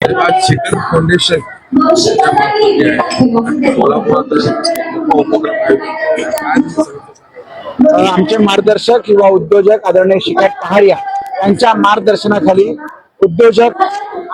आज शिखर फाउंडेशन आमचे मार्गदर्शक किंवा उद्योजक आदरणीय शिखर पहाडिया यांच्या मार्गदर्शनाखाली उद्योजक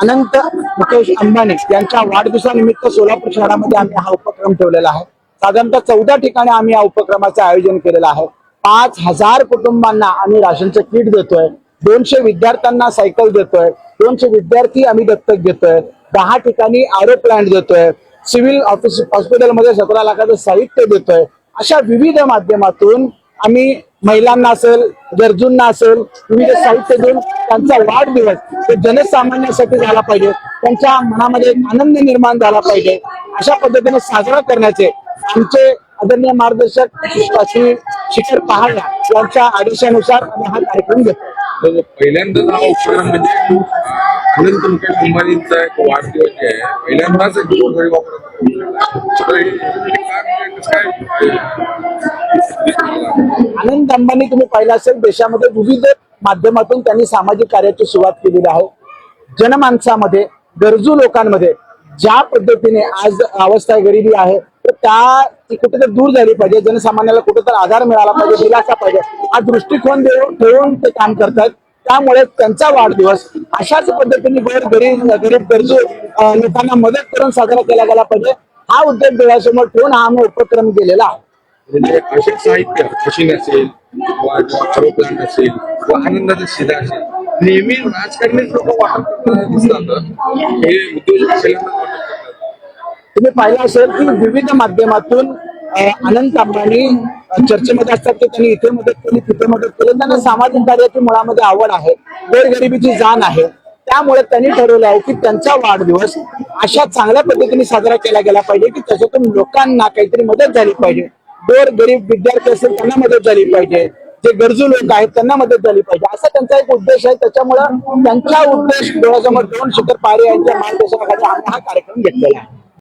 अनंत मुकेश अंबानी यांच्या वाढदिवसानिमित्त सोलापूर शहरामध्ये आम्ही हा उपक्रम ठेवलेला आहे। साधारणतः 14 ठिकाणी आम्ही या उपक्रमाचं आयोजन केलेलं आहे। 5000 कुटुंबांना आम्ही राशनचं किट देतोय, 200 विद्यार्थ्यांना सायकल देतोय, 200 विद्यार्थी आम्ही दत्तक घेतोय, 10 ठिकाणी आरो प्लांट देतोय, सिव्हिल ऑफिस हॉस्पिटलमध्ये 17 लाखाचं साहित्य देतोय। अशा विविध माध्यमातून आम्ही महिलांना असेल, गरजूंना असेल, विविध साहित्य देऊन त्यांचा वाढदिवस तो जनसामान्यांसाठी झाला पाहिजे, त्यांच्या मनामध्ये एक आनंद निर्माण झाला पाहिजे, अशा पद्धतीने साजरा करण्याचे आमचे आदरणीय मार्गदर्शक श्री शिखर पहाडिया यांच्या आदेशानुसार आम्ही हा कार्यक्रम घेतो। पहिल्यांदाच हा उपक्रम म्हणजे अनंत मुकेश अंबानींचा एक वाढदिवस जे आहे पहिल्यांदाच एक गोरगरीब अनंत अंबानी तुम्ही पाहिलं असेल, देशामध्ये विविध माध्यमातून त्यांनी सामाजिक कार्याची सुरुवात केलेली आहे। जनमानसामध्ये गरजू लोकांमध्ये ज्या पद्धतीने आज अवस्था गरिबी आहे तर त्या ती कुठेतरी दूर झाली पाहिजे, जनसामान्याला कुठेतरी आधार मिळाला पाहिजे, दिलासा पाहिजे, हा दृष्टिकोन ठेवून ते काम करतात। त्यामुळे त्यांचा वाढदिवस अशाच पद्धतीने गरीब गरजू लोकांना मदत करून साजरा केला गेला पाहिजे, हा उद्देश डोळ्यासमोर ठेवून हा आम्ही उपक्रम केलेला आहे। म्हणजे असे साहित्य मशीन असेल किंवा आरो प्लांट असेल किंवा आनंदाचा शिधा असेल नेहमी राजकारणीच लोक वाटप करताना दिसतात, हे उद्योजक पहिल्यांदाच वाटप करतात। तुम्ही पाहिलं असेल की विविध माध्यमातून अनंत अंबानी चर्चेमध्ये असतात की त्यांनी इथे मदत केली, तिथे मदत केली, त्यांना सामाजिक कार्याची मुळामध्ये आवड आहे, गोरगरिबीची जाण आहे। त्यामुळे त्यांनी ठरवलं आहे की त्यांचा वाढदिवस अशा चांगल्या पद्धतीने साजरा केला गेला पाहिजे की त्याच्यातून लोकांना काहीतरी मदत झाली पाहिजे, गोरगरीब विद्यार्थी असेल त्यांना मदत झाली पाहिजे, जे गरजू लोक आहेत त्यांना मदत झाली पाहिजे, असा त्यांचा एक उद्देश आहे। त्याच्यामुळे त्यांचा उद्देश डोळ्यासमोर ठेवून शिखर पहाडिया यांच्या मार्गदर्शनाखाली आम्ही हा कार्यक्रम घेतलेला आहे।